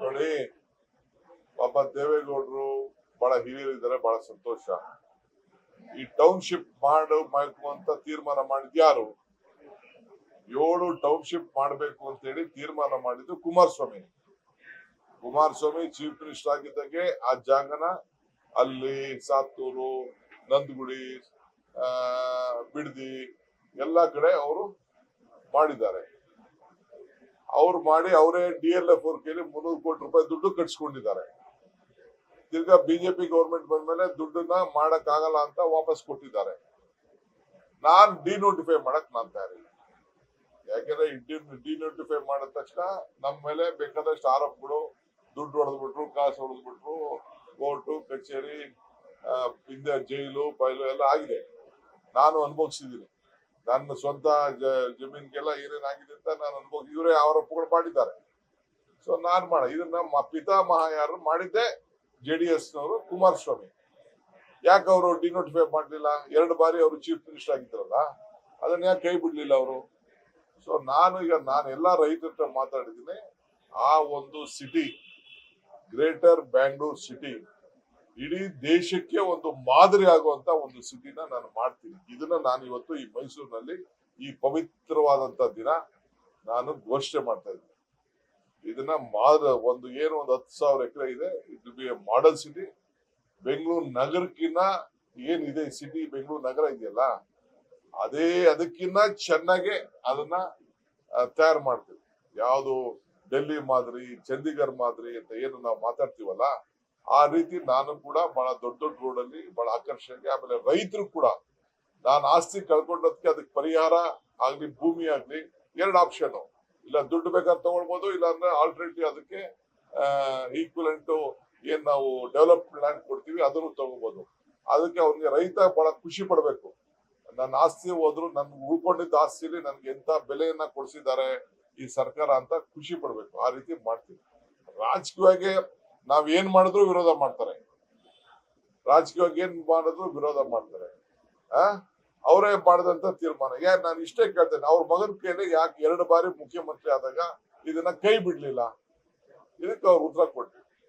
ನೋಡಿ, ಪಾಪ ದೇವೇಗೌಡರು ಬಹಳ ಹಿರಿಯರಿದ್ದಾರೆ, ಬಹಳ ಸಂತೋಷ. ಈ ಟೌನ್ಶಿಪ್ ಮಾಡಬೇಕು ಅಂತ ತೀರ್ಮಾನ ಮಾಡಿದ್ ಯಾರು? 7 ಟೌನ್ಶಿಪ್ ಮಾಡಬೇಕು ಅಂತ ಹೇಳಿ ತೀರ್ಮಾನ ಮಾಡಿದ್ದು ಕುಮಾರಸ್ವಾಮಿ. ಚೀಫ್ ಮಿನಿಸ್ಟರ್ ಆಗಿದ್ದಾಗೆ ಆ ಜಾಗನ ಅಲ್ಲಿ ಸಾತ್ತೂರು, ನಂದಗುಡಿ, ಬಿಡದಿ ಎಲ್ಲಾ ಕಡೆ ಅವರು ಮಾಡಿದ್ದಾರೆ. ಅವ್ರು ಮಾಡಿ ಅವರೇ DLF ಅವ್ರ ಕೈಲಿ 300 ಕೋಟಿ ರೂಪಾಯಿ ದುಡ್ಡು ಕಟ್ಸ್ಕೊಂಡಿದ್ದಾರೆ. ತಿರ್ಗಾ ಬಿಜೆಪಿ ಗೌರ್ಮೆಂಟ್ ಬಂದ್ಮೇಲೆ ದುಡ್ಡನ್ನ ಮಾಡಕ್ ಆಗಲ್ಲ ಅಂತ ವಾಪಸ್ ಕೊಟ್ಟಿದ್ದಾರೆ. ನಾನ್ ಡಿನೋಟಿಫೈ ಮಾಡಕ್ ನಾನ್ ತಯಾರಿಲ್ಲ. ಯಾಕೆಂದ್ರೆ ಡಿನೋಟಿಫೈ ಮಾಡಿದ ತಕ್ಷಣ ನಮ್ಮ ಮೇಲೆ ಬೇಕಾದಷ್ಟು ಆರೋಪಗಳು, ದುಡ್ಡು ಹೊಡೆದ್ಬಿಟ್ರು, ಕಾಸು ಹೊಡೆದ್ಬಿಟ್ರು, ಕೋರ್ಟು ಕಚೇರಿ, ಹಿಂದೆ ಜೈಲು ಬಯಲು ಎಲ್ಲ ಆಗಿದೆ. ನಾನು ಅನುಭವಿಸಿದ್ದೀನಿ. ನನ್ನ ಸ್ವಂತ ಜಮೀನ್ಗೆಲ್ಲ ಏನೇನಾಗಿದೆ ಅಂತ ನಾನು ಅನುಭವಿಸಿ, ಇವರೇ ಆರೋಪಗಳು ಮಾಡಿದ್ದಾರೆ. ಸೊ ನಾನ್ ಇದನ್ನ ಪಿತಾಮಹ ಯಾರು ಮಾಡಿದ್ದೆ JDS ನವರು, ಕುಮಾರಸ್ವಾಮಿ. ಯಾಕೆ ಅವರು ಡಿನೋಟಿಫೈ ಮಾಡ್ಲಿಲ್ಲ? 2 ಬಾರಿ ಅವರು ಚೀಫ್ ಮಿನಿಸ್ಟರ್ ಆಗಿದ್ರಲ್ಲ, ಅದನ್ನ ಯಾಕೆ ಕೈ ಬಿಡ್ಲಿಲ್ಲ ಅವರು? ಸೊ ನಾನು ಎಲ್ಲಾ ರೈತರ ಹತ್ರ ಮಾತಾಡಿದ್ದೀನಿ. ಆ ಒಂದು ಸಿಟಿ, ಗ್ರೇಟರ್ ಬ್ಯಾಂಗ್ಳೂರ್ ಸಿಟಿ, ಇಡೀ ದೇಶಕ್ಕೆ ಒಂದು ಮಾದರಿ ಆಗುವಂತ ಒಂದು ಸಿಟಿನ ನಾನು ಮಾಡ್ತೀನಿ. ಇದನ್ನ ನಾನು ಇವತ್ತು ಈ ಮೈಸೂರಿನಲ್ಲಿ ಈ ಪವಿತ್ರವಾದಂತ ದಿನ ನಾನು ಘೋಷಣೆ ಮಾಡ್ತಾ ಇದ್ದೀನಿ. ಇದನ್ನ ಒಂದು 10,000 ಎಕರೆ ಇದೆ. It be a model city. Bengaluru ನಗರಕ್ಕಿನ್ನ ಏನಿದೆ ಸಿಟಿ, ಬೆಂಗಳೂರು ನಗರ ಇದೆಯಲ್ಲ, ಅದಕ್ಕಿನ್ನ ಚೆನ್ನಾಗಿ ಅದನ್ನ ತಯಾರು ಮಾಡ್ತೀವಿ. ಯಾವುದು ಡೆಲ್ಲಿ ಮಾದರಿ, ಚಂಡೀಗಢ ಮಾದರಿ ಅಂತ ಏನು ನಾವು ಮಾತಾಡ್ತೀವಲ್ಲ, ಆ ರೀತಿ ನಾನು ಕೂಡ ಬಹಳ ದೊಡ್ಡ ರೋಡ್ ಅಲ್ಲಿ ಬಹಳ ಆಕರ್ಷಣೆಗೆ. ಆಮೇಲೆ ರೈತರು ಕೂಡ, ನಾನು ಆಸ್ತಿ ಕಳ್ಕೊಂಡದಕ್ಕೆ ಅದಕ್ಕೆ ಪರಿಹಾರ ಆಗ್ಲಿ, ಭೂಮಿ ಆಗ್ಲಿ, 2 ಆಪ್ಷನ್. ಇಲ್ಲ ದುಡ್ಡು ಬೇಕಾದ್ರೆ ತಗೊಳ್ಬಹುದು, ಇಲ್ಲ ಅಂದ್ರೆ ಆಲ್ಟರ್ನೇಟಿವ್ ಅದಕ್ಕೆ ಈಕ್ವಲೆಂಟ್ ಏನ್ ನಾವು ಡೆವಲಪ್ಡ್ ಲ್ಯಾಂಡ್ ಕೊಡ್ತೀವಿ ಅದನ್ನು ತಗೋಬಹುದು. ಅದಕ್ಕೆ ಅವ್ರಿಗೆ ರೈತ ಬಹಳ ಖುಷಿ ಪಡ್ಬೇಕು. ನನ್ನ ಆಸ್ತಿ ಹೋದ್ರು ನನ್ಗೆ ಉಳ್ಕೊಂಡಿದ್ದ ಆಸ್ತಿಲಿ ನನ್ಗೆ ಎಂತ ಬೆಲೆಯನ್ನ ಕೊಡ್ಸಿದ್ದಾರೆ ಈ ಸರ್ಕಾರ ಅಂತ ಖುಷಿ ಪಡ್ಬೇಕು. ಆ ರೀತಿ ಮಾಡ್ತೀವಿ. ರಾಜಕೀಯವಾಗಿ ನಾವ್ ಏನ್ ಮಾಡಿದ್ರು ವಿರೋಧ ಮಾಡ್ತಾರೆ. ರಾಜಕೀಯವಾಗಿ ಏನ್ ಮಾಡಿದ್ರು ವಿರೋಧ ಮಾಡ್ತಾರೆ. ಅವರೇ ಮಾಡಿದಂತ ತೀರ್ಮಾನ. ನಾನು ಇಷ್ಟೇ ಕೇಳ್ತೇನೆ, ಅವ್ರ ಮಗನ ಕೈಲಿ ಯಾಕೆ 2 ಬಾರಿ ಮುಖ್ಯಮಂತ್ರಿ ಆದಾಗ ಇದನ್ನ ಕೈ ಬಿಡ್ಲಿಲ್ಲ? ಇದಕ್ಕೆ ಅವ್ರು ಉತ್ತರ ಕೊಟ್ರು.